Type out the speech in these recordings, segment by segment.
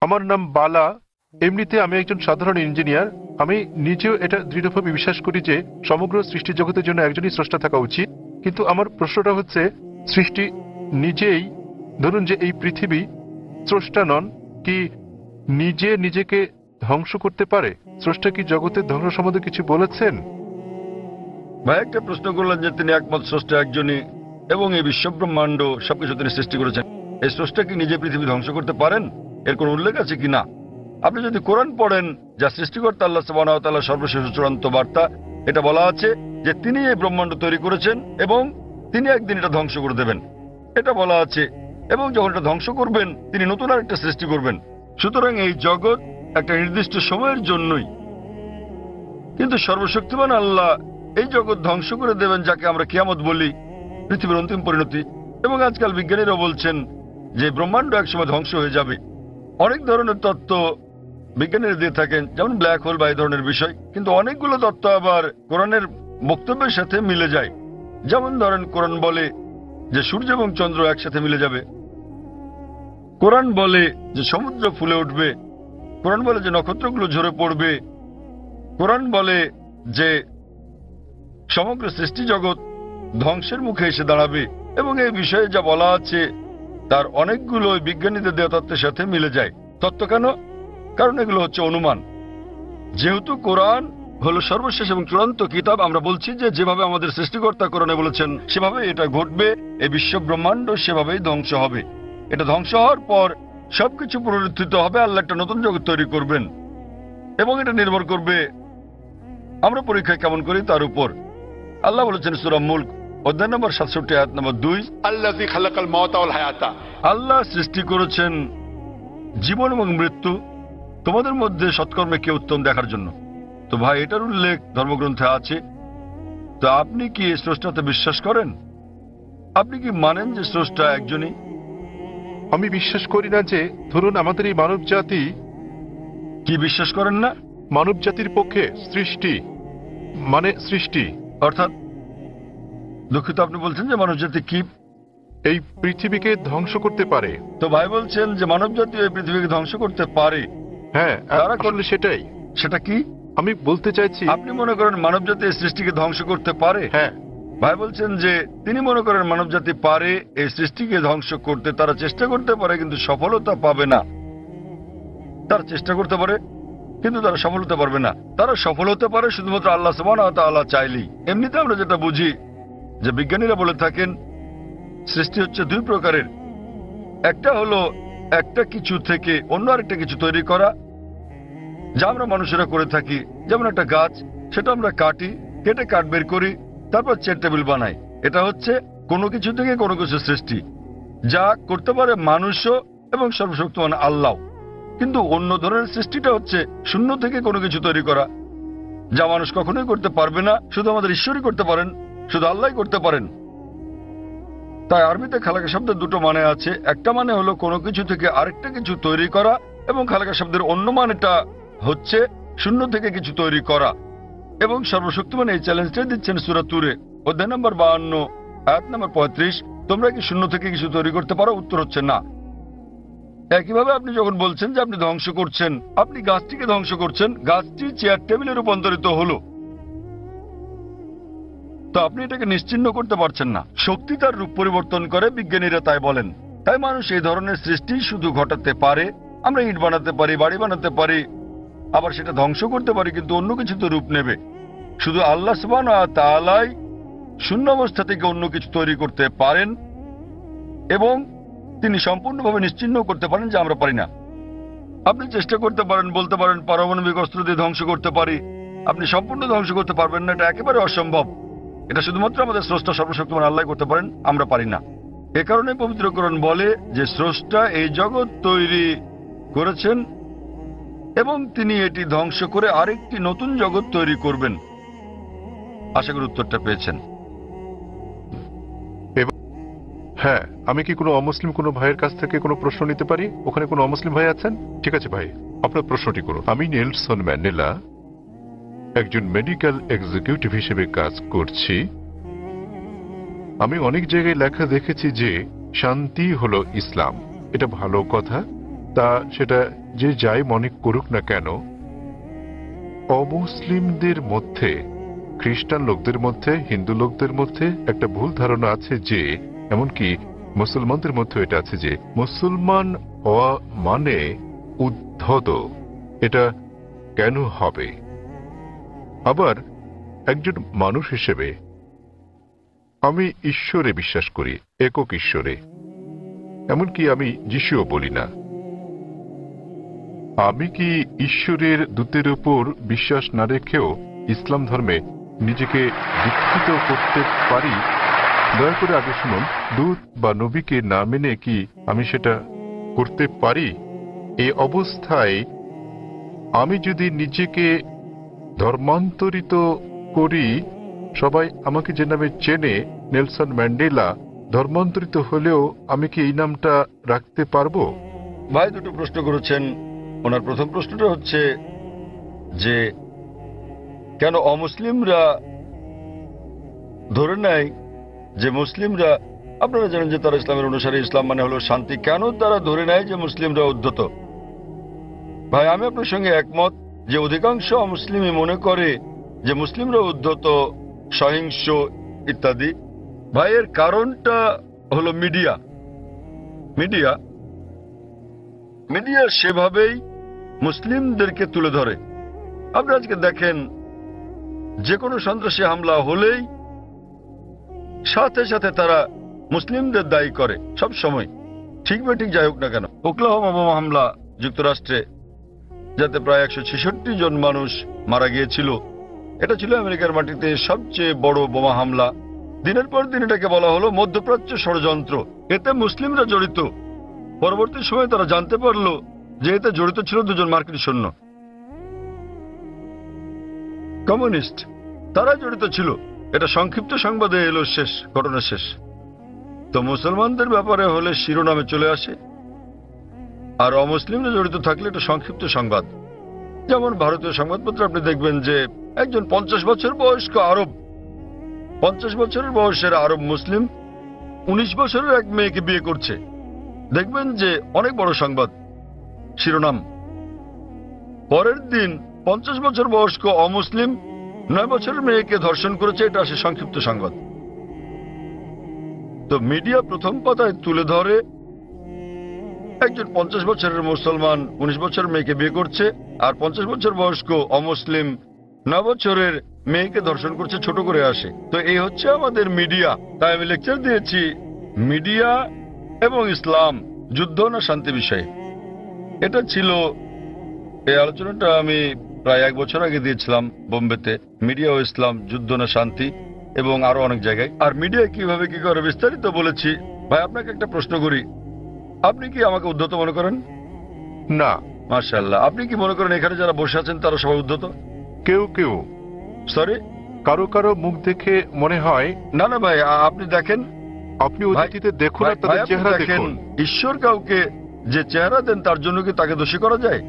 আমার নাম বালা। এমনিতে আমি একজন সাধারণ ইঞ্জিনিয়ার। আমি নিজেও এটা দৃঢ়ভাবে বিশ্বাস করি যে সমগ্র সৃষ্টি জগতের জন্য একজনই স্রষ্টা থাকা উচিত। কিন্তু আমার প্রশ্নটা হচ্ছে, সৃষ্টি নিজেই, ধরুন যে এই পৃথিবী, স্রষ্টা নন, কি নিজে নিজেকে ধ্বংস করতে পারে? স্রষ্টা কি জগতের ধ্বংস সম্বন্ধে কিছু বলেছেন? ভাই একটা প্রশ্ন করলেন যে তিনি একমত স্রষ্টা একজনই এবং এই বিশ্বব্রহ্মাণ্ড সবকিছু তিনি সৃষ্টি করেছেন। এই স্রষ্টা কি নিজে পৃথিবী ধ্বংস করতে পারেন? এর কোন উল্লেখ আছে কি না? আপনি যদি কোরআন পড়েন, যা সৃষ্টিকর্তা আল্লাহ সুবহানাহু ওয়া তাআলার সর্বশেষ চূড়ান্ত বার্তা, এটা বলা আছে যে তিনি এই ব্রহ্মাণ্ড তৈরি করেছেন এবং তিনি একদিন এটা ধ্বংস করে দেবেন, এটা বলা আছে। এবং যখন এটা ধ্বংস করবেন তিনি নতুন আরেকটা সৃষ্টি করবেন। সুতরাং এই জগৎ একটা নির্দিষ্ট সময়ের জন্যই, কিন্তু সর্বশক্তিমান আল্লাহ এই জগৎ ধ্বংস করে দেবেন, যাকে আমরা কিয়ামত বলি, পৃথিবীর অন্তিম পরিণতি। এবং আজকাল বিজ্ঞানীরা বলছেন যে ব্রহ্মাণ্ড একসময় ধ্বংস হয়ে যাবে। অনেক ধরনের তত্ত্ব বিজ্ঞানীরা দিয়ে থাকেন, যেমন ব্ল্যাক হোল বা এই ধরনের বিষয়। কিন্তু অনেকগুলো তত্ত্ব আবার কোরআনের বক্তব্যের সাথে মিলে যায়। যেমন ধরেন, কোরআন বলে যে সূর্য এবং চন্দ্র একসাথে মিলে যাবে, কোরআন বলে যে সমুদ্র ফুলে উঠবে, কোরআন বলে যে নক্ষত্রগুলো ঝরে পড়বে, কোরআন বলে যে সমগ্র সৃষ্টি জগৎ ধ্বংসের মুখে এসে দাঁড়াবে। এবং এই বিষয়ে যা বলা আছে তার অনেকগুলো বিজ্ঞানীদের দেওয়া তত্ত্বের সাথে মিলে যায়। তত্ত্ব কেন? কারণ এগুলো হচ্ছে অনুমান। যেহেতু কোরআন হলো সর্বশেষ এবং চূড়ান্ত কিতাব, আমরা বলছি যে যেভাবে আমাদের সৃষ্টিকর্তা কোরআনে বলেছেন সেভাবে এটা ঘটবে। এই বিশ্ব ব্রহ্মাণ্ড সেভাবেই ধ্বংস হবে। এটা ধ্বংস হওয়ার পর সবকিছু পুনরুত্থিত হবে, আল্লাহ একটা নতুন জগৎ তৈরি করবেন। এবং এটা নির্ভর করবে আমরা পরীক্ষায় কেমন করি তার উপর। আল্লাহ বলেছেন সূরা মুলক অধ্যায় নম্বর 67 আয়াত নম্বর 2, আল্লাযী খালাকাল মাউতা ওয়াল হায়াতা, আল্লাহ সৃষ্টি করেছেন জীবন এবং মৃত্যু, তোমাদের মধ্যে সৎকর্মে কে উত্তম দেখার জন্য। তো ভাই, এটার উল্লেখ ধর্মগ্রন্থে আছে। তো আপনি কি এই স্রষ্টাতে বিশ্বাস করেন? আপনি কি মানেন যে স্রষ্টা একজনই? আমি বিশ্বাস করি না যে, ধরুন আমাদের এই মানব জাতি। কি বিশ্বাস করেন না? মানব জাতির পক্ষে সৃষ্টি মানে সৃষ্টি, অর্থাৎ দুঃখিত, আপনি বলছেন যে মানব জাতি কি এই পৃথিবীকে ধ্বংস করতে পারে। তো ভাই বলছেন যে মানব জাতি এই পৃথিবীকে ধ্বংস করতে পারে। হ্যাঁ, তারা করলে সেটাই। সেটা কি আমি বলতে চাইছি, আপনি মনে করেন মানব জাতি এই সৃষ্টিকে ধ্বংস করতে পারে? হ্যাঁ। ভাই বলছেন যে তিনি মনে করেন মানব জাতি পারে এই সৃষ্টিকে ধ্বংস করতে। তারা চেষ্টা করতে পারে কিন্তু সফলতা পাবে না। তারা চেষ্টা করতে পারে কিন্তু তারা সফল হতে পারবে না। তারা সফল হতে পারে শুধুমাত্র আল্লাহ সুবহানাহু ওয়া তাআলা চাইলেই। এমনিতে আমরা যেটা বুঝি যে বিজ্ঞানীরা বলে থাকেন সৃষ্টি হচ্ছে দুই প্রকারের। একটা হলো একটা কিছু থেকে অন্য আরেকটা কিছু তৈরি করা, যা আমরা মানুষেরা করে থাকি। যেমন একটা গাছ, সেটা আমরা কাটি, কেটে কাঠ বের করি, তারপর চেয়ার টেবিল বানাই। এটা হচ্ছে কোনো কিছু থেকে কোনো কিছু সৃষ্টি, যা করতে পারে মানুষও এবং সর্বশক্তিমান আল্লাহ। কিন্তু অন্য ধরনের সৃষ্টিটা হচ্ছে শূন্য থেকে কোনো কিছু তৈরি করা, যা মানুষ কখনোই করতে পারবে না, শুধু আমাদের ঈশ্বরই করতে পারেন, শুধু আল্লাহই করতে পারেন। তাই আরবিতে খালাকা শব্দের দুটো মানে আছে। একটা মানে হলো কোনো কিছু থেকে আরেকটা কিছু তৈরি করা, এবং খালাকা শব্দের অন্য মানেটা হচ্ছে শূন্য থেকে কিছু তৈরি করা। এবং সর্বশক্তিমান এই চ্যালেঞ্জটা দিচ্ছেন সূরা তুরে অধ্যায় নম্বর 52 আয়াত নম্বর 35, তোমরা কি শূন্য থেকে কিছু তৈরি করতে পারো? উত্তর হচ্ছে না। একইভাবে আপনি যখন বলছেন যে আপনি ধ্বংস করছেন, আপনি গাছটিকে ধ্বংস করছেন, গাছটি চেয়ার টেবিলে রূপান্তরিত হলো, তো আপনি এটাকে নিশ্চিহ্ন করতে পারছেন না। শক্তি তার রূপ পরিবর্তন করে, বিজ্ঞানীরা তাই বলেন। তাই মানুষ এই ধরনের সৃষ্টি শুধু ঘটাতে পারে। আমরা ইট বানাতে পারি, বাড়ি বানাতে পারি, আবার সেটা ধ্বংস করতে পারি, কিন্তু অন্য কিছু তো রূপ নেবে। শুধু আল্লাহ সুবহানাহু ওয়া তাআলাই শূন্য অবস্থা থেকে অন্য কিছু তৈরি করতে পারেন, এবং তিনি সম্পূর্ণভাবে নিশ্চিহ্ন করতে পারেন, যা আমরা পারি না। আপনি চেষ্টা করতে পারেন, বলতে পারেন পারমাণবিক অস্ত্র দিয়ে ধ্বংস করতে পারি, আপনি সম্পূর্ণ ধ্বংস করতে পারবেন না। এটা একেবারে অসম্ভব। এটা শুধুমাত্র আমাদের স্রষ্টা সর্বশক্তিমান আল্লাহ করতে পারেন, আমরা পারি না। এ কারণে পবিত্র কোরআন বলে যে স্রষ্টা এই জগৎ তৈরি করেছেন এবং তিনি এটি ধ্বংস করে আরেকটি নতুন জগৎ তৈরি করবেন। আশা করি উত্তরটা পেয়েছেন। হ্যাঁ, আমি কি কোনো অমুসলিম কোনো ভাইয়ের কাছ থেকে কোনো প্রশ্ন নিতে পারি? ওখানে কোনো অমুসলিম ভাই আছেন? ঠিক আছে ভাই, আপনার প্রশ্নটি করুন। আমি নেলসন ম্যান্ডেলা, একজন মেডিকেল এক্সিকিউটিভ হিসেবে কাজ করছি। আমি অনেক জায়গায় লেখা দেখেছি যে শান্তি হলো ইসলাম। এটা ভালো কথা, তা সেটা যে যাই মনে করুক না কেন, অমুসলিমদের মধ্যে, খ্রিস্টান লোকদের মধ্যে, হিন্দু লোকদের মধ্যে একটা ভুল ধারণা আছে যে, এমনকি মুসলমানদের মধ্যে এটা আছে যে মুসলমান হওয়া মানে উদ্ধত। এটা কেন হবে? আবার একজন মানুষ হিসেবে আমি ঈশ্বরে বিশ্বাস করি, একক ঈশ্বরে। এমনকি আমি যিশুও বলি না। আমি কি ঈশ্বরের দূতের উপর বিশ্বাস না রেখেও ইসলাম ধর্মে নিজেকে দীক্ষিত করতে পারি? দয়া করে আগে শুনুন, দূত বা নবীকে না মেনে কি আমি সেটা করতে পারি? এই অবস্থায় আমি যদি নিজেকে ধর্মান্তরিত করি, সবাই আমাকে যে নামে চেনে, নেলসন ম্যান্ডেলা, ধর্মান্তরিত হলেও আমি কি এই নামটা রাখতে পারবো? ভাই দুটো প্রশ্ন করেছেন। ওনার প্রথম প্রশ্নটা হচ্ছে যে কেন অমুসলিমরা ধরে নেয় যে মুসলিমরা, আপনারা জানেন যে তারা ইসলামের অনুসারী, ইসলাম মানে হলো শান্তি, কেন তারা ধরে নেয় যে মুসলিমরা উদ্ধত? ভাই আমি আপনার সঙ্গে একমত যে অধিকাংশ অমুসলিমই মনে করে যে মুসলিমরা উদ্ধত, সহিংস ইত্যাদি। ভাই এর কারণটা হলো মিডিয়া। মিডিয়া মিডিয়া সেভাবেই মুসলিমদেরকে তুলে ধরে। আপনি আজকে দেখেন যে কোনো সন্ত্রাসী হামলা হলেই সাথে সাথে তারা মুসলিমদের দায়ী করে, সব সময়, ঠিক বা ঠিক যাই হোক না কেন। ওকলাহোমা বোমা হামলা যুক্তরাষ্ট্রে, যাতে প্রায় 166 জন মানুষ মারা গিয়েছিল, এটা ছিল আমেরিকার মাটিতে সবচেয়ে বড় বোমা হামলা। দিনের পর দিন এটাকে বলা হলো মধ্যপ্রাচ্য ষড়যন্ত্র, এতে মুসলিমরা জড়িত। পরবর্তী সময়ে তারা জানতে পারল যে এতে জড়িত ছিল 2 জন মার্কিন সৈন্য, কমিউনিস্ট, তারা জড়িত ছিল। এটা সংক্ষিপ্ত সংবাদে এলো, শেষ ঘটনা শেষ। তো মুসলমানদের ব্যাপারে হলে শিরোনামে চলে আসে, আর অমুসলিমরা জড়িত থাকলে এটা সংক্ষিপ্ত সংবাদ। যেমন ভারতীয় সংবাদপত্র আপনি দেখবেন যে একজন 50 বছর বয়স্ক আরব, 50 বছরের বয়সের আরব মুসলিম 19 বছরের এক মেয়েকে বিয়ে করছে। দেখবেন যে অনেক বড় সংবাদ, শিরোনাম। পরের দিন 50 বছর বয়স্ক অমুসলিম 9 বছরের মেয়েকে ধর্ষণ করেছে, এটা আসে সংক্ষিপ্ত সংবাদ। তো মিডিয়া প্রথম পাতায় তুলে ধরে একজন 50 বছরের মুসলমান 19 বছরের মেয়েকে বিয়ে করছে, আর 50 বছর বয়স্ক অমুসলিম 9 বছরের মেয়েকে ধর্ষণ করছে, ছোট করে আসে। তো এই হচ্ছে আমাদের মিডিয়া। তাই আমি লেকচার দিয়েছি মিডিয়া এবং ইসলাম, যুদ্ধ না শান্তি বিষয়ে। এটা ছিল, এই আলোচনাটা আমি প্রায় 1 বছর আগে দিয়েছিলাম বোম্বেতে, মিডিয়া ও ইসলাম, যুদ্ধ না শান্তি, এবং আরো অনেক জায়গায়। আর মিডিয়া কিভাবে কি করে বিস্তারিত বলেছি। ভাই আপনাকে একটা প্রশ্ন করি, আপনি কি আমাকে উদ্ধত মনে করেন? না। মাশাআল্লাহ। আপনি কি মনে করেন এখানে যারা বসে আছেন তারা সবাই উদ্ধত? কেউ কেউ, সরি, কারো কারো মুখ দেখে মনে হয়। না না ভাই, আপনি দেখেন, আপনি অতিথিতে দেখুন আর তাদের চেহারা দেখুন। ঈশ্বর কাউকে যে চেহারা দেন তার জন্য কি তাকে দোষী করা যায়?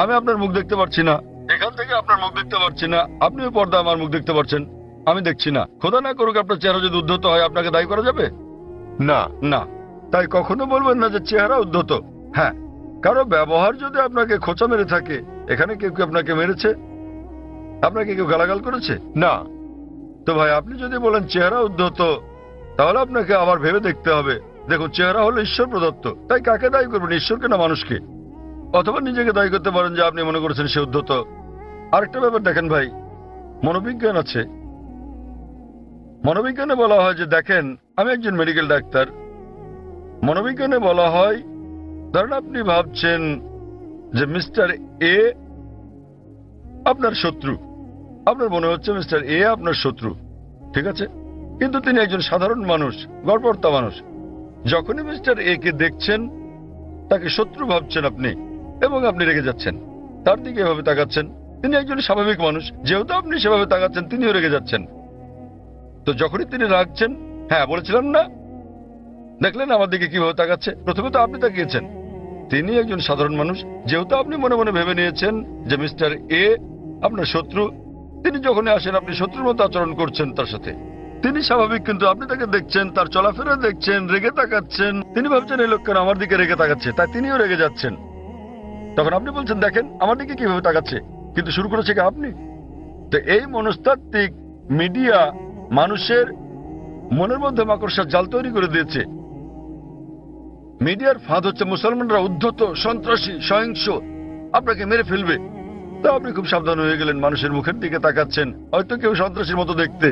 আমি আপনার মুখ দেখতে পাচ্ছি না, এখান থেকে আপনার মুখ দেখতে পাচ্ছি না, আপনিও পর্দা আমার মুখ দেখতে পাচ্ছেন, আমি দেখছি না। খোদা না করুক আপনার চেহারা যদি উদ্ধত হয়, আপনাকে দায়ী করা যাবে? না না। তাই কখনো বলবেন না যে চেহারা উদ্ধত। হ্যাঁ, কারো ব্যবহার যদি আপনাকে খোঁচা মেরে থাকে, এখানে কেউ কেউ আপনাকে মেরেছে, আপনাকে কেউ গালাগাল করেছে? না। তো ভাই আপনি যদি বলেন চেহারা উদ্ধত, তাহলে আপনাকে আবার ভেবে দেখতে হবে। দেখুন, চেহারা হলো ঈশ্বর প্রদত্ত, তাই কাকে দায়ী করবেন, ঈশ্বরকে না মানুষকে? অথবা নিজেকে দায়ী করতে পারেন যে আপনি মনে করেছেন সে উদ্ধত। আরেকটা ব্যাপার দেখেন ভাই, মনোবিজ্ঞান আছে। মনোবিজ্ঞানে বলা হয় যে, দেখেন আমি একজন মেডিকেল ডাক্তার, মনোবিজ্ঞানে বলা হয়, ধরেন আপনি ভাবছেন যে মিস্টার এ আপনার শত্রু, আপনার মনে হচ্ছে মিস্টার এ আপনার শত্রু, ঠিক আছে? কিন্তু তিনি একজন সাধারণ মানুষ, গড়পড়তা মানুষ। যখনই মিস্টার এ কে দেখছেন, তাকে শত্রু ভাবছেন আপনি, এবং আপনি রেগে যাচ্ছেন, তার দিকে এভাবে তাকাচ্ছেন। তিনি একজন স্বাভাবিক মানুষ, যেহেতু আপনি সেভাবে তাকাচ্ছেন, তিনিও রেগে যাচ্ছেন। তো যখনই তিনি রাগছেন, হ্যাঁ বলেছিলাম না, দেখলেন আমার দিকে কিভাবে তাকাচ্ছে? প্রথমে তো আপনি তাকিয়েছেন, তিনি একজন সাধারণ মানুষ, যেহেতু আপনি মনে মনে ভেবে নিয়েছেন যে মিস্টার এ আপনার শত্রু, তিনি যখনই আসেন আপনি শত্রুর মতো আচরণ করছেন তার সাথে। তিনি স্বাভাবিক, কিন্তু আপনি তাকে দেখছেন, তার চলাফেরা দেখছেন, রেগে তাকাচ্ছেন। তিনি ভাবছেন এই লোক কেন আমার দিকে রেগে তাকাচ্ছে, তাই তিনিও রেগে যাচ্ছেন। তখন আপনি বলছেন দেখেন আমার দিকে কিভাবে তাকাচ্ছে, কিন্তু শুরু করেছে কি আপনি। তো এই মনস্তাত্ত্বিক মিডিয়া মানুষের মনের মধ্যে মাকড়সার জাল তৈরি করে দিয়েছে। মিডিয়ার ফাঁদ হচ্ছে মুসলমানরা উদ্ধত, সন্ত্রাসী, সহিংস, আপনাকে মেরে ফেলবে। তো আপনি খুব সাবধান হয়ে গেলেন, মানুষের মুখের দিকে তাকাচ্ছেন, হয়তো কেউ সন্ত্রাসীর মতো দেখতে।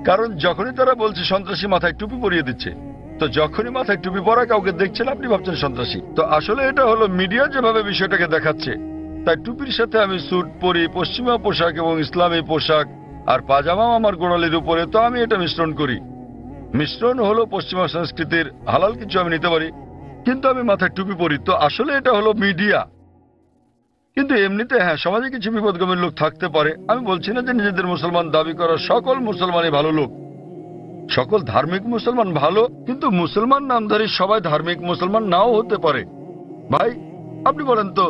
কারণ যখনই তারা বলছে সন্ত্রাসী মাথায় টুপি পরিয়ে দিচ্ছে, তো যখনই মাথায় টুপি পরা কাউকে দেখছেন আপনি ভাবছেন সন্ত্রাসী। তো আসলে এটা হলো মিডিয়া যেভাবে বিষয়টাকে দেখাচ্ছে। তাই টুপির সাথে আমি স্যুট পরি, পশ্চিমা পোশাক এবং ইসলামী পোশাক, আর পাজামাও আমার গোড়ালির উপরে, তো আমি এটা মিশ্রণ করি। মিশ্রণ হলো পশ্চিমা সংস্কৃতির হালাল কিছু আমি নিতে পারি, কিন্তু আমি মাথায় টুপি পরি। তো আসলে এটা হলো মিডিয়া। কিন্তু এমনিতে হ্যাঁ, সমাজে কিছু বিপদগামী লোক থাকতে পারে। আমি বলছি না যে নিজেদের মুসলমান দাবি করা সকল মুসলমানই ভালো লোক, সকল ধার্মিক মুসলমান ভালো, কিন্তু মুসলমান নামধারী সবাই ধার্মিক মুসলমান নাও হতে পারে। ভাই আপনি বলেন তো,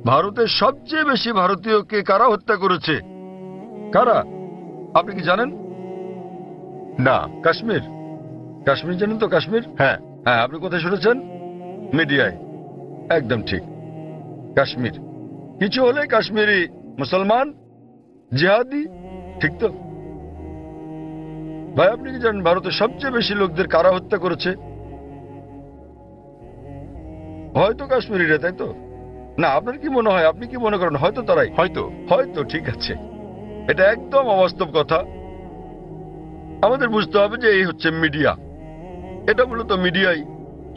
ভারতের সবচেয়ে বেশি ভারতীয়কে কারা হত্যা করেছে? কারা? আপনি কি জানেন? না। কাশ্মীর। কাশ্মীর জানেন তো? কাশ্মীর, হ্যাঁ হ্যাঁ। আপনি কোথায় শুনেছেন? মিডিয়ায়। একদম ঠিক, কাশ্মীর। কিছু হলে কাশ্মীরি মুসলমান জিহাদি, ঠিক তো? ভাই আপনি কি জানেন ভারতের সবচেয়ে বেশি লোকদের কারা হত্যা করেছে? হয়তো কাশ্মীরিরা, তাই তো? না, আপনার কি মনে হয়, আপনি কি মনে করেন হয়তো তারাই? হয়তো। হয়তো, ঠিক আছে। এটা একদম অবাস্তব কথা। আমাদের বুঝতে হবে যে এই হচ্ছে মিডিয়া। এটা মূলত মিডিয়াই।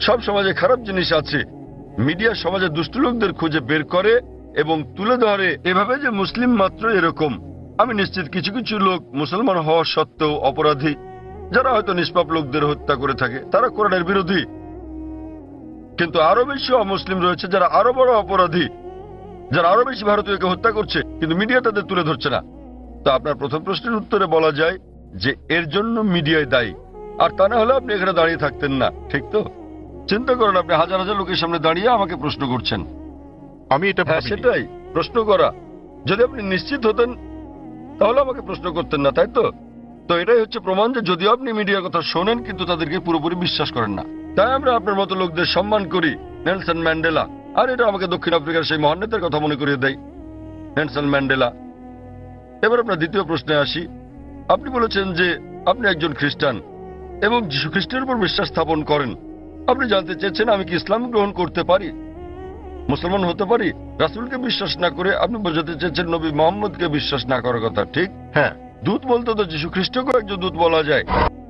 সব সমাজে খারাপ জিনিস আছে, মিডিয়া সমাজে দুষ্ট লোকদের খুঁজে বের করে এবং তুলে ধরে এভাবে যে মুসলিম মাত্র এরকম। আমি নিশ্চিত কিছু কিছু লোক মুসলমান হওয়া সত্ত্বেও অপরাধী, যারা হয়তো নিষ্পাপ লোকদের হত্যা করে থাকে, তারা কোরআনের বিরোধী। কিন্তু আরো বেশি অমুসলিম রয়েছে যারা আরো বড় অপরাধী, যারা আরো বেশি ভারতীয়কে হত্যা করছে, কিন্তু মিডিয়া তাদের তুলে ধরছে না। তো আপনার প্রথম প্রশ্নের উত্তরে বলা যায় যে এর জন্য মিডিয়ায় দায়ী, আর তা না হলে আপনি এখানে দাঁড়িয়ে থাকতেন না, ঠিক তো? চিন্তা করেন, আপনি হাজার হাজার লোকের সামনে দাঁড়িয়ে আমাকে প্রশ্ন করছেন। আমি এটা হ্যাঁ, ভাবিনি। সেটাই প্রশ্ন করা। যদি আপনি নিশ্চিত হতেন তাহলে আমাকে প্রশ্ন করতেন না, তাই তো? তো এটাই হচ্ছে প্রমাণ যে যদিও আপনি মিডিয়ার কথা শোনেন কিন্তু তাদেরকে পুরোপুরি বিশ্বাস করেন না। তাই আমরা আপনার মতো লোকদের সম্মান করি। নেলসন ম্যান্ডেলা, আর এটা আমাকে দক্ষিণ আফ্রিকার সেই মহান নেতার কথা মনে করিয়ে দেয়, নেলসন ম্যান্ডেলা। এবার আপনার দ্বিতীয় প্রশ্নে আসি। আপনি বলেছেন যে আপনি একজন খ্রিস্টান এবং যীশু খ্রিস্টের উপর বিশ্বাস স্থাপন করেন। আপনি জানতে চেয়েছেন আমি কি ইসলাম গ্রহণ করতে পারি, মুসলমান হতে পারি? রাসূলকে বিশ্বাস না করে আপনি বোঝাতে চেয়েছেন নবী মোহাম্মদকে বিশ্বাস না করার কথা, ঠিক? হ্যাঁ। দূত বলতে তো যীশু খ্রিস্টকেও একজন দূত বলা যায়।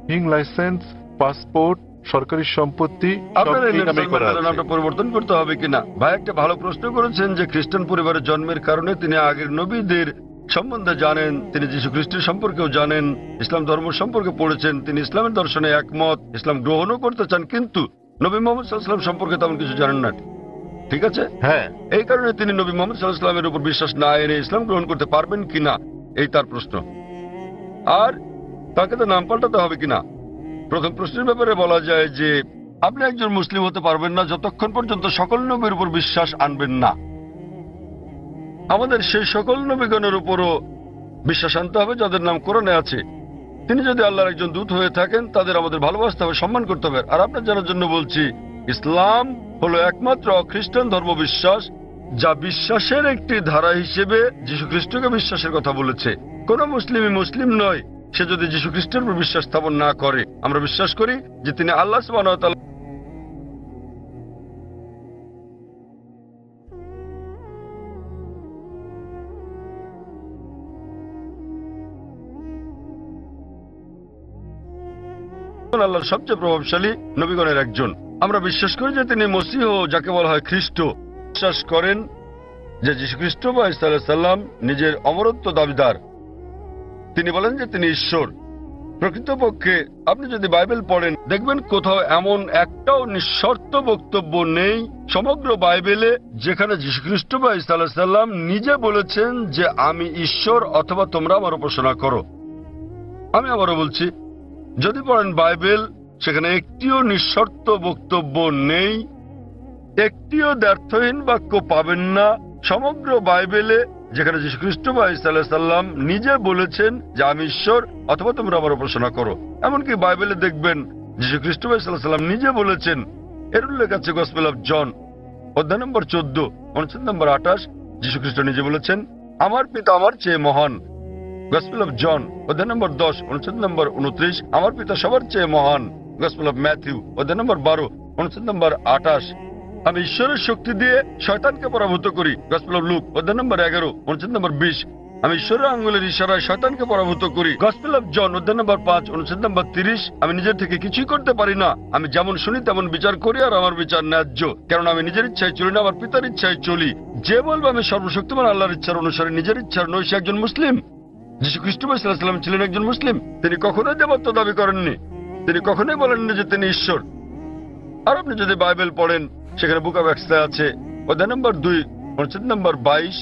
কিং লাইসেন্স, পাসপোর্ট, সরকারি সম্পত্তি আপনার সব এই এই নামেই নেলসন করা ম্যান্ডেলার আছে। নামটা পরিবর্তন করতে হবে কিনা? ভাই একটা ভালো প্রশ্ন করেছেন যে খ্রিস্টান পরিবারে জন্মের কারণে তিনি আগের নবীদের সম্বন্ধে জানেন, তিনি যীশু খ্রিস্টের সম্পর্কেও জানেন, ইসলাম ধর্ম সম্পর্কে পড়েছেন, তিনি ইসলামের দর্শনে একমত, ইসলাম গ্রহণও করতে চান, কিন্তু নবী মোহাম্মদ সাল্লাল্লাহু আলাইহি ওয়াসাল্লাম সম্পর্কে তেমন কিছু জানেন না, ঠিক আছে? হ্যাঁ। এই কারণে তিনি নবী মোহাম্মদ সাল্লাল্লাহু আলাইহি ওয়াসাল্লামের উপর বিশ্বাস না এনে ইসলাম গ্রহণ করতে পারবেন কিনা, এই তার প্রশ্ন। আর তাকে তো নাম পাল্টাতে হবে কিনা? প্রথম প্রশ্নের ব্যাপারে বলা যায় যে আপনি একজন মুসলিম হতে পারবেন না যতক্ষণ পর্যন্ত সকল নবীর উপর বিশ্বাস আনবেন না। আমাদের সেই সকল নবীগণের উপরও বিশ্বাস আনতে হবে যাদের নাম কোরআনে আছে। তিনি যদি আল্লাহর একজন দূত হয়ে থাকেন তাদের আমাদের ভালোবাসতে হবে, সম্মান করতে হবে। আর আপনার জানার জন্য বলছি, ইসলাম হলো একমাত্র খ্রিস্টান ধর্ম বিশ্বাস যা বিশ্বাসের একটি ধারা হিসেবে যীশু খ্রিস্টকে বিশ্বাসের কথা বলেছে। কোন মুসলিমই মুসলিম নয় সে যদি যীশু খ্রিস্টের উপর বিশ্বাস স্থাপন না করে। আমরা বিশ্বাস করি যে তিনি আল্লাহ সুবহানাহু ওয়া তাআলা আল্লাহর সবচেয়ে প্রভাবশালী নবীগণের একজন। আমরা বিশ্বাস করি যে তিনি মসীহ, যাকে বলা হয় খ্রিস্ট। বিশ্বাস করেন যে যীশু খ্রিস্ট বা ঈসা আলাইহিস সালাম নিজের অমরত্ব দাবিদার। তিনি বলেন যে তিনি ঈশ্বর। প্রকৃতপক্ষে আপনি যদি বাইবেল পড়েন দেখবেন কোথাও এমন একটাও নিঃশর্ত বক্তব্য নেই সমগ্র বাইবেলে যেখানে যীশু খ্রিস্ট বা ঈসা আলাইহিস সালাম নিজে বলেছেন যে আমি ঈশ্বর অথবা তোমরা আমার উপাসনা করো। আমি আবারও বলছি, যদি পড়েন বাইবেল সেখানে একটিও নিঃশর্ত বক্তব্য নেই, একটিও দ্ব্যর্থহীন বাক্য পাবেন না। সমগ্র বাইবেলে যেখানে যীশু খ্রিস্ট বা ঈসা আলাইহিস সালাম নিজে বলেছেন যে আমি ঈশ্বর, অথবা তোমরা আমার উপাসনা করো। এমনকি বাইবেলে দেখবেন যীশু খ্রিস্ট বা ঈসা আলাইহিস সালাম নিজে বলেছেন। এর উল্লেখ আছে গসপেল অফ জন অধ্যায় নম্বর 14 অনুচ্ছেদ নম্বর 28। যীশু খ্রিস্ট নিজে বলেছেন আমার পিতা আমার চেয়ে মহান। গসপেল অফ জন অধ্যায় নম্বর 10 অনুচ্ছেদ নম্বর 29, আমার পিতা সবার চেয়ে মহান। গসপেল অফ ম্যাথিউ অধ্যায় নম্বর 12 অনুচ্ছেদ নম্বর 28, আমি ঈশ্বরের শক্তি দিয়ে শয়তানকে পরাভূত করি। গসপেল অফ লুক অধ্যায় নম্বর 11 অনুচ্ছেদ নম্বর 20, আমি ঈশ্বরের আঙ্গুলের ইশারায় শয়তানকে পরাভূত করি। গসপেল অফ জন অধ্যায় নম্বর 5 অনুচ্ছেদ নম্বর 30, আমি নিজের থেকে কিছুই করতে পারি না, আমি যেমন শুনি তেমন বিচার করি, আর আমার বিচার ন্যায্য, কারণ আমি নিজের ইচ্ছায় চলি না, আমার পিতার ইচ্ছায় চলি। যে বলবে আমি সর্বশক্তিমান আল্লাহর ইচ্ছার অনুসারে নিজের ইচ্ছার নই, সে একজন মুসলিম। যীশু খ্রিস্ট সাল্লাল্লাহু আলাইহি ওয়াসাল্লাম ছিলেন একজন মুসলিম। তিনি কখনোই দেবত্ব দাবি করেননি, তিনি কখনোই বলেননি যে তিনি ঈশ্বর। আর আপনি যদি বাইবেল পড়েন, সেখানে বুক অফ অ্যাক্টসে আছে অধ্যায় নম্বর 2 অনুচ্ছেদ নম্বর 22,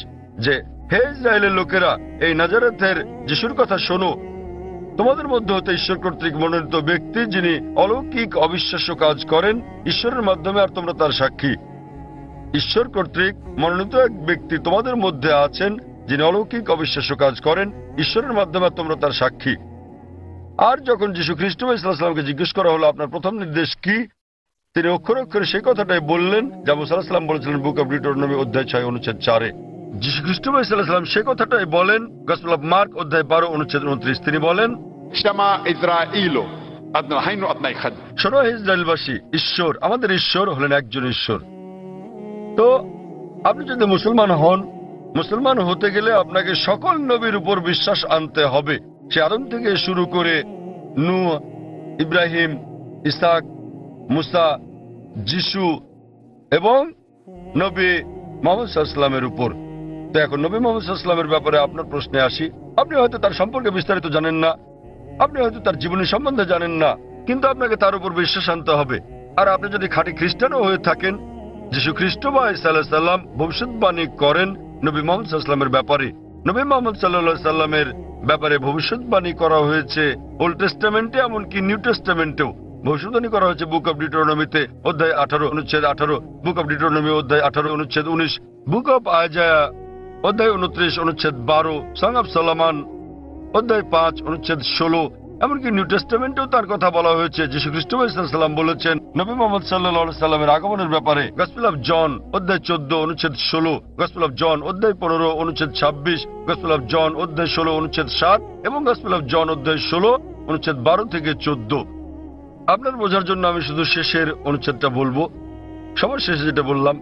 যে হে ইসরায়েলের লোকেরা, এই নাজারেথের যিশুর কথা শোনো। তোমাদের মধ্যে হতে ঈশ্বর কর্তৃক মনোনীত ব্যক্তি, যিনি অলৌকিক অবিশ্বাস্য কাজ করেন ঈশ্বরের মাধ্যমে, আর তোমরা তার সাক্ষী। ঈশ্বর কর্তৃক মনোনীত এক ব্যক্তি তোমাদের মধ্যে আছেন, যিনি অলৌকিক অবিশ্বাস্য কাজ করেন ঈশ্বরের মাধ্যমে, আর তোমরা তার সাক্ষী। আর যখন যীশু খ্রিস্ট সাল্লাল্লাহু জিজ্ঞেস করা হলো আপনার প্রথম নির্দেশ কি, তিনি অক্ষরে অক্ষরে সেই কথাটাই বললেন যা মুসা আলাইহিস সালাম বলেছিলেন বুক অব ডিউটেরোনমি অধ্যায় 6 অনুচ্ছেদ 4-এ। যীশু খ্রিস্ট সাল্লাল্লাহু সেই কথাটাই বলেন গসপেল অফ মার্ক অধ্যায় 12 অনুচ্ছেদ 29। তিনি বলেন شما إسرائيل أدنى أدنى خد শোনো হে ইসরায়েলবাসী, ঈশ্বর আমাদের ঈশ্বর হলেন একজন ঈশ্বর। তো আপনি যদি মুসলমান হন, মুসলমান হতে গেলে আপনাকে সকল নবীর উপর বিশ্বাস আনতে হবে। সে আদম থেকে শুরু করে নূহ, ইব্রাহিম, ইসহাক, মুসা, যিশু এবং নবী মুহাম্মদ সাল্লাল্লাহু আলাইহি ওয়াসাল্লামের উপর। তো এখন নবী মুহাম্মদ সাল্লাল্লাহু আলাইহি ওয়াসাল্লামের ব্যাপারে আপনার প্রশ্নে আসি। আপনি হয়তো তার সম্পর্কে বিস্তারিত জানেন না, আপনি হয়তো তার জীবনী সম্বন্ধে জানেন না, কিন্তু আপনাকে তার উপর বিশ্বাস আনতে হবে। আর আপনি যদি খাঁটি খ্রিস্টানও হয়ে থাকেন, যীশু খ্রিস্ট বা ঈসা আলাইহিস সালাম ভবিষ্যৎবাণী করেন নবী মুহাম্মদ সাল্লাল্লাহু আলাইহি ওয়াসাল্লামের ব্যাপারে। নবী মুহাম্মদ সাল্লাল্লাহু আলাইহি ওয়াসাল্লামের ব্যাপারে ভবিষ্যৎবাণী করা হয়েছে ওল্ড টেস্টামেন্টে, এমনকি নিউ টেস্টামেন্টেও ভবিষ্যৎবাণী করা হয়েছে বুক অব ডিউটেরোনমিতে অধ্যায় 18 অনুচ্ছেদ 18, বুক অব ডিউটেরোনমি অধ্যায় 18 অনুচ্ছেদ 19, বুক অব আইজায়া অধ্যায় 29 অনুচ্ছেদ 12, সং অব সলোমন অধ্যায় 5 অনুচ্ছেদ 16, এমনকি নিউ টেস্টামেন্টেও তার কথা বলা হয়েছে। যীশু খ্রিস্ট সাল্লাল্লাহু বলেছেন নবী মুহাম্মদ সাল্লাল্লাহু আলাইহি সাল্লামের আগমনের ব্যাপারে গসপেল অফ জন অধ্যায় 14 অনুচ্ছেদ 16, গসপেল অফ জন অধ্যায় 15 অনুচ্ছেদ 26, গসপেল অফ জন অধ্যায় 16 অনুচ্ছেদ 7 এবং গসপেল অফ জন অধ্যায় 16 অনুচ্ছেদ 12 থেকে 14। আপনার বোঝার জন্য আমি শুধু শেষের অনুচ্ছেদটা বলবো। সবার শেষে যেটা বললাম,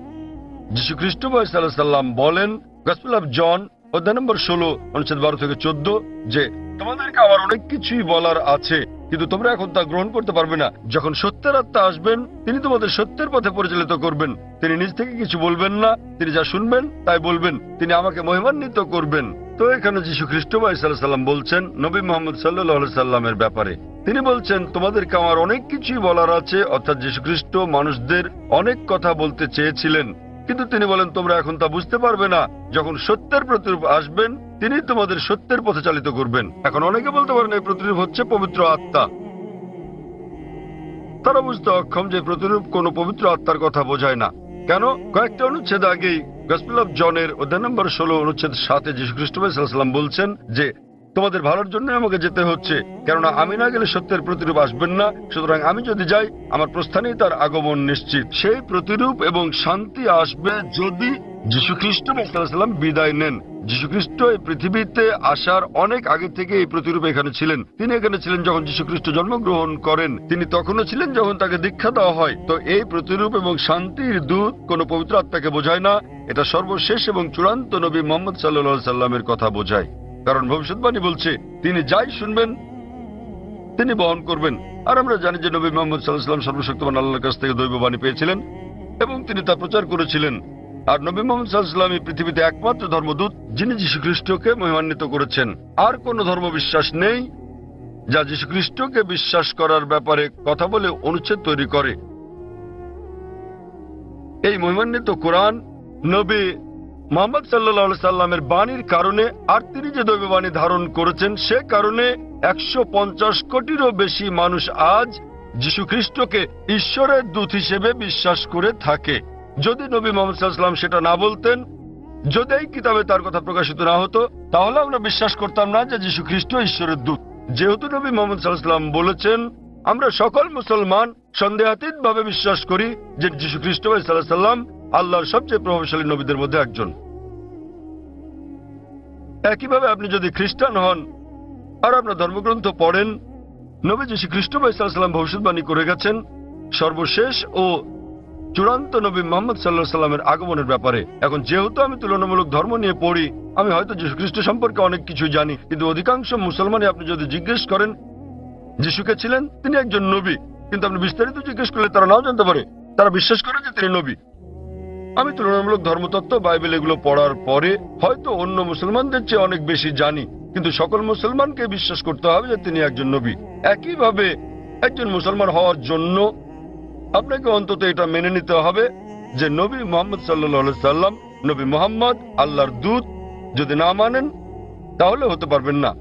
যীশু খ্রিস্ট সাল্লাল্লাহু আলাইহি সাল্লাম বলেন গসপেল অফ জন অধ্যায় নম্বর 16 অনুচ্ছেদ 12 থেকে 14, যে তোমাদেরকে আমার অনেক কিছুই বলার আছে, কিন্তু তোমরা এখন তা গ্রহণ করতে পারবে না। যখন সত্যের আত্মা আসবেন, তিনি তোমাদের সত্যের পথে পরিচালিত করবেন। তিনি নিজ থেকে কিছু বলবেন না, তিনি যা শুনবেন তাই বলবেন, তিনি আমাকে মহিমান্বিত করবেন। তো এখানে যীশু খ্রিস্ট সাল্লাম বলছেন নবী মুহাম্মদ সাল্লাল্লাহু আলাইহি সাল্লামের ব্যাপারে। তিনি বলছেন তোমাদেরকে আমার অনেক কিছুই বলার আছে, অর্থাৎ যীশু খ্রিস্ট মানুষদের অনেক কথা বলতে চেয়েছিলেন, কিন্তু তিনি বলেন তোমরা এখন তা বুঝতে পারবে না। যখন সত্যের প্রতিরূপ আসবেন, তিনি তোমাদের সত্যের পথে চালিত করবেন। এখন অনেকে বলতে পারেন এই প্রতিরূপ হচ্ছে পবিত্র আত্মা। তারা বুঝতে অক্ষম যে প্রতিরূপ কোন পবিত্র আত্মার কথা বোঝায় না। কেন? কয়েকটা অনুচ্ছেদ আগেই গসপেল অফ জনের অধ্যায় নম্বর 16 অনুচ্ছেদ 7 যীশু খ্রিস্ট সাল্লাল্লাহু বলছেন যে তোমাদের ভালোর জন্য আমাকে যেতে হচ্ছে, কেননা আমি না গেলে সত্যের প্রতিরূপ আসবেন না। সুতরাং আমি যদি যাই, আমার প্রস্থানেই তার আগমন নিশ্চিত। সেই প্রতিরূপ এবং শান্তি আসবে যদি যীশু খ্রিস্ট সাল্লাল্লাহু বিদায় নেন। যীশু খ্রিস্ট এই পৃথিবীতে আসার অনেক আগে থেকে এই প্রতিরূপ এখানে ছিলেন। তিনি এখানে ছিলেন যখন যীশু খ্রিস্ট জন্মগ্রহণ করেন, তিনি তখনও ছিলেন যখন তাকে দীক্ষা দেওয়া হয়। তো এই প্রতিরূপ এবং শান্তির দূত কোন পবিত্র আত্মাকে বোঝায় না, এটা সর্বশেষ এবং চূড়ান্ত নবী মুহাম্মদ সাল্লাল্লাহু আলাইহি সাল্লামের কথা বোঝায়। কারণ ভবিষ্যৎবাণী বলছে তিনি যাই শুনবেন তিনি বহন করবেন। আর আমরা জানি যে নবী মুহাম্মদ সাল্লাল্লাহু আলাইহি সাল্লাম সর্বশক্তিমান আল্লাহর কাছ থেকে দৈববাণী পেয়েছিলেন এবং তিনি তা প্রচার করেছিলেন। আর নবী মুহাম্মদ সাল্লাল্লাহু আলাইহি সাল্লাম এই পৃথিবীতে একমাত্র ধর্মদূত যিনি যীশু খ্রিস্টকে মহিমান্বিত করেছেন। আর কোন ধর্ম বিশ্বাস নেই যা যীশু খ্রিস্টকে বিশ্বাস করার ব্যাপারে কথা বলে অনুচ্ছেদ তৈরি করে। এই মহিমান্বিত কোরআন নবী মুহাম্মদ সাল্লাল্লাহু আলাইহি সাল্লামের বাণীর কারণে, আর তিনি যে দৈববাণী ধারণ করেছেন সে কারণে 150 কোটিরও বেশি মানুষ আজ যীশু খ্রিস্টকে ঈশ্বরের দূত হিসেবে বিশ্বাস করে থাকে। যদি নবী মুহাম্মদ সাল্লাল্লাহু আলাইহি সাল্লাম সেটা না বলতেন, যদি এই কিতাবে তার কথা প্রকাশিত না হতো তাহলে আমরা বিশ্বাস করতাম না যে যীশু খ্রিস্ট ঈশ্বরের দূত। যেহেতু নবী মুহাম্মদ সাল্লাল্লাহু আলাইহি ওয়াসাল্লাম বলেছেন, আমরা সকল মুসলমান সন্দেহাতীত ভাবে বিশ্বাস করি যে যীশু খ্রিস্ট সাল্লাল্লাহু আলাইহি ওয়াসাল্লাম আল্লাহর সবচেয়ে প্রভাবশালী নবীদের মধ্যে একজন। একইভাবে আপনি যদি খ্রিস্টান হন আর আপনার ধর্মগ্রন্থ পড়েন, নবী যীশু খ্রিস্ট সাল্লাল্লাহু আলাইহি ওয়াসাল্লাম ভবিষ্যদ্বাণী করে গেছেন সর্বশেষ ও চূড়ান্ত নবী মুহাম্মদ সাল্লাল্লাহু আলাইহি ওয়াসাল্লামের আগমনের ব্যাপারে। এখন যেহেতু আমি তুলনামূলক ধর্ম নিয়ে পড়ি, আমি হয়তো যীশু খ্রিস্ট সম্পর্কে অনেক কিছু জানি, কিন্তু অধিকাংশ মুসলমানই আপনি যদি জিজ্ঞেস করেন যিশুকে ছিলেন, তিনি একজন নবী, কিন্তু আপনি বিস্তারিত জিজ্ঞেস করলে তারা নাও জানতে পারে। তারা বিশ্বাস করে যে তিনি নবী। আমি তুলনামূলক ধর্মতত্ত্ব, বাইবেল এগুলো পড়ার পরে হয়তো অন্য মুসলমানদের চেয়ে অনেক বেশি জানি, কিন্তু সকল মুসলমানকে বিশ্বাস করতে হবে যে তিনি একজন নবী। একইভাবে একজন মুসলমান হওয়ার জন্য আপনাকে অন্তত এটা মেনে নিতে হবে যে নবী মুহাম্মদ সাল্লাল্লাহু আলাইহি সাল্লাম, নবী মুহাম্মদ আল্লাহর দূত। যদি না মানেন তাহলে হতে পারবেন না,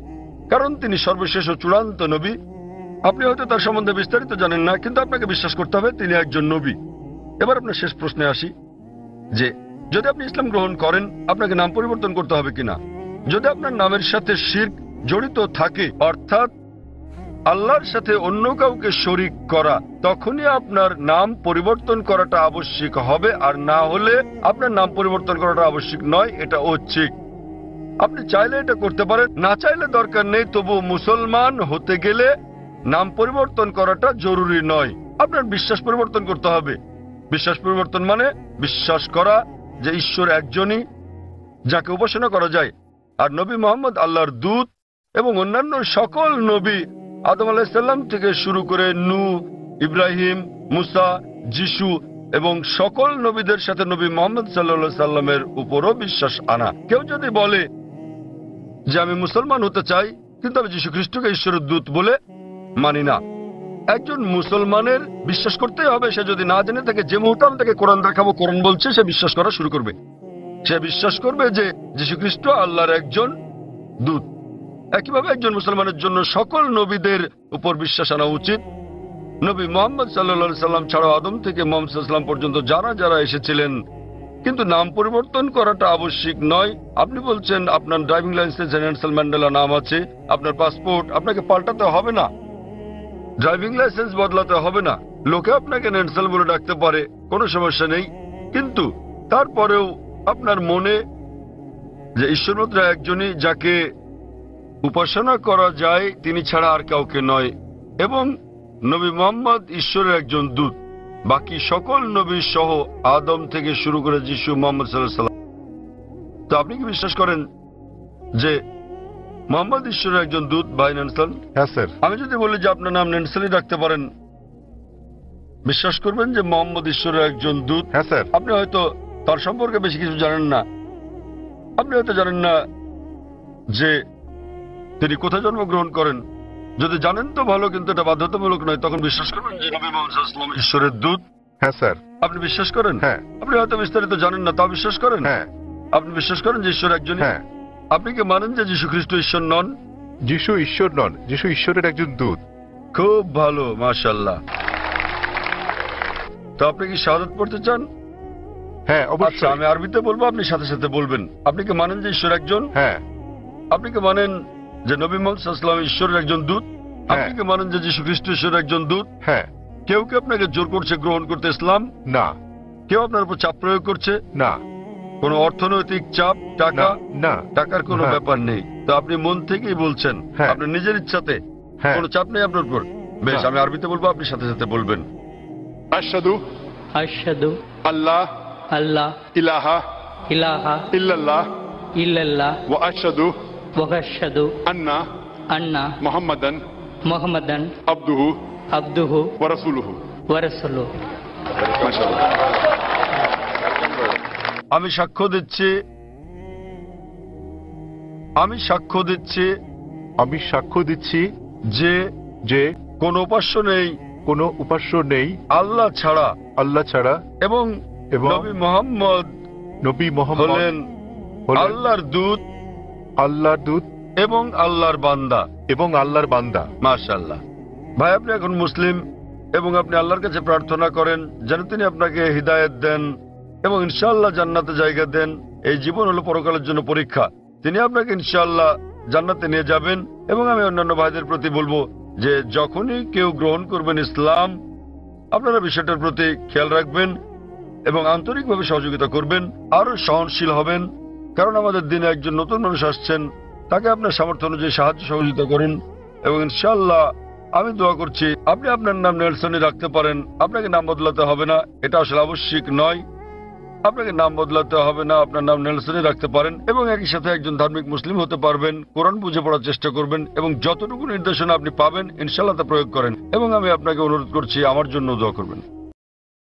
কারণ তিনি সর্বশেষ ও চূড়ান্ত নবী। আপনি হয়তো তার সম্বন্ধে বিস্তারিত জানেন না, কিন্তু আপনাকে বিশ্বাস করতে হবে তিনি একজন নবী। এবার আপনার শেষ প্রশ্নে আসি যে যদি আপনি ইসলাম গ্রহণ করেন আপনাকে নাম পরিবর্তন করতে হবে কিনা। যদি আপনার নামের সাথে শিরক জড়িত থাকে, অর্থাৎ আল্লাহর সাথে অন্য কাউকে শরীক করা, তখনই আপনার নাম পরিবর্তন করাটা আবশ্যিক হবে, আর না হলে আপনার নাম পরিবর্তন করাটা আবশ্যিক নয়। এটা ঐচ্ছিক। আপনি চাইলে এটা করতে পারেন, না চাইলে দরকার নেই। তবু মুসলমান হতে গেলে নাম পরিবর্তন করাটা জরুরি নয়। আপনার বিশ্বাস পরিবর্তন করতে হবে। বিশ্বাস পরিবর্তন মানে বিশ্বাস করা যে ঈশ্বর একজনই, যাকে উপাসনা করা যায়, আর নবী মুহাম্মদ আল্লাহর দূত, এবং অন্যান্য সকল নবী আদম আলাইহিস সালাম থেকে শুরু করে নূহ, ইব্রাহিম, মুসা, যিশু এবং সকল নবীদের সাথে নবী মুহাম্মদ সাল্লাল্লাহু আলাইহি সাল্লামের উপরও বিশ্বাস আনা। কেউ যদি বলে যে আমি মুসলমান হতে চাই কিন্তু আমি যীশু খ্রিস্টকে ঈশ্বরের দূত বলে মানি না, একজন মুসলমানের বিশ্বাস করতেই হবে। সে যদি না জেনে থাকে, যে মুহূর্তে আমি তাকে কোরআন দেখাবো, কোরআন বলছে, সে বিশ্বাস করা শুরু করবে। সে বিশ্বাস করবে যে যীশু খ্রিস্ট আল্লাহর একজন দূত। একইভাবে একজন মুসলমানের জন্য সকল নবীদের উপর বিশ্বাস আনা উচিত। নবী মুহাম্মদ সাল্লাল্লাহু আলাইহি সাল্লাম ছাড়াও আদম থেকে মুহাম্মদ সাল্লাল্লাহু আলাইহি সাল্লাম পর্যন্ত যারা যারা এসেছিলেন, কিন্তু নাম পরিবর্তন করাটা আবশ্যিক নয়। আপনি বলছেন আপনার ড্রাইভিং লাইসেন্সে নেলসন ম্যান্ডেলা নাম আছে, আপনার পাসপোর্ট আপনাকে পাল্টাতে হবে না, ড্রাইভিং লাইসেন্স বদলাতে হবে না। লোকে আপনাকে নেলসন বলে ডাকতে পারে, কোনো সমস্যা নেই, কিন্তু তারপরেও আপনার মনে যে ঈশ্বর মাত্র একজনই, যাকে উপাসনা করা যায়, তিনি ছাড়া আর কাউকে নয়, এবং নবী মুহাম্মদ ঈশ্বরের একজন দূত। বাকি সকল নবী সহ আদম থেকে শুরু করে যিশু, মুহাম্মদ সাল্লাল্লাহু আলাইহি সাল্লাম। তো আপনি কি বিশ্বাস করেন যে মুহাম্মদ ঈশ্বরের একজন দূত? ভাই নেলসন? হ্যাঁ স্যার। আমি যদি বলি যে আপনার নাম নেলসনই রাখতে পারেন, বিশ্বাস করবেন যে মুহাম্মদ ঈশ্বরের একজন দূত? হ্যাঁ স্যার। আপনি হয়তো তার সম্পর্কে বেশি কিছু জানেন না। আপনি হয়তো জানেন না যে তিনি কোথায় জন্মগ্রহণ করেন। যদি জানেন তো ভালো, কিন্তু এটা বাধ্যতামূলক নয়। তখন বিশ্বাস করবেন যে নবী মুহাম্মদ সাল্লাল্লাহু আলাইহি ওয়াসাল্লাম ঈশ্বরের দূত? হ্যাঁ স্যার। আপনি বিশ্বাস করেন? হ্যাঁ। আপনি হয়তো বিস্তারিত জানেন না, তাও বিশ্বাস করেন? হ্যাঁ। আপনি বিশ্বাস করেন যে ঈশ্বর একজনই? হ্যাঁ। আপনি কি মানেন যে যীশু খ্রিস্ট ঈশ্বর নন? যিশু ঈশ্বর নন, যিশু ঈশ্বরের একজন দূত। খুব ভালো, মাশাআল্লাহ। তো আপনি কি শাহাদাত পড়তে চান? হ্যাঁ আচ্ছা, অবশ্যই। আমি আরবিতে বলবো, আপনি সাথে সাথে বলবেন। আপনি কি মানেন যে ঈশ্বর একজন? হ্যাঁ। আপনি কি মানেন যে নবী মুহাম্মদ সাল্লাল্লাহু আলাইহি ওয়াসাল্লাম ঈশ্বরের একজন দূত? আপনি কি মানেন যে যীশু খ্রিস্ট ঈশ্বরের একজন দূত? হ্যাঁ। কেউ কি আপনাকে জোর করছে গ্রহণ করতে ইসলাম? না। কেউ আপনার উপর চাপ প্রয়োগ করছে? না। কোনো অর্থনৈতিক চাপ, টাকা? না। টাকার কোনো হ্যাঁ। ব্যাপার নেই। তো আপনি মন থেকেই বলছেন, হ্যাঁ। আপনার নিজের ইচ্ছাতে, হ্যাঁ। কোনো চাপ নেই আপনার উপর। বেশ, না। আমি আরবিতে বলবো, আপনি সাথে সাথে বলবেন। আশহাদু আশহাদু আল্লাহ আল্লাহ ইলাহা ইলাহা ইল্লাল্লাহ ইল্লাল্লাহ ওয়া আশহাদু ওয়া আশহাদু আন্না আন্না মুহাম্মাদান মুহাম্মাদান আবদুহু আবদুহু ওয়া রাসূলুহু। ওয়া রাসূলুহু। মাশাআল্লাহ। আমি সাক্ষ্য দিচ্ছি, আমি সাক্ষ্য দিচ্ছি আমি সাক্ষ্য দিচ্ছি যে যে কোনো উপাস্য নেই কোনো উপাস্য নেই আল্লাহ ছাড়া, আল্লাহ ছাড়া, এবং এবং নবী মুহাম্মদ নবী মুহাম্মদ হলেন আল্লাহর দূত আল্লাহর দূত এবং আল্লাহর বান্দা। এবং আল্লাহর বান্দা। মাশাআল্লাহ। ভাই, আপনি এখন মুসলিম এবং আপনি আল্লাহর কাছে প্রার্থনা করেন যেন তিনি আপনাকে হিদায়াত দেন এবং ইনশাআল্লাহ জান্নাতে জায়গা দেন। এই জীবন হলো পরকালের জন্য পরীক্ষা। তিনি আপনাকে ইনশাআল্লাহ জান্নাতে নিয়ে যাবেন। এবং আমি অন্যান্য ভাইদের প্রতি বলবো যে যখনই কেউ গ্রহণ করবেন ইসলাম, আপনারা বিষয়টার প্রতি খেয়াল রাখবেন এবং আন্তরিকভাবে সহযোগিতা করবেন, আরো সহনশীল হবেন। কারণ আমাদের দিনে একজন নতুন মানুষ আসছেন, তাকে আপনার সামর্থ্য অনুযায়ী সাহায্য সহযোগিতা করুন। এবং ইনশাআল্লাহ আমি দোয়া করছি আপনি আপনার নাম নেলসনই রাখতে পারেন। আপনাকে নাম বদলাতে হবে না, এটা আসলে আবশ্যিক নয়। আপনাকে নাম বদলাতে হবে না, আপনার নাম নেলসনই রাখতে পারেন এবং একই সাথে একজন ধার্মিক মুসলিম হতে পারবেন। কোরআন বুঝে পড়ার চেষ্টা করবেন এবং যতটুকু নির্দেশনা আপনি পাবেন ইনশাআল্লাহ তা প্রয়োগ করেন। এবং আমি আপনাকে অনুরোধ করছি আমার জন্য দোয়া করবেন।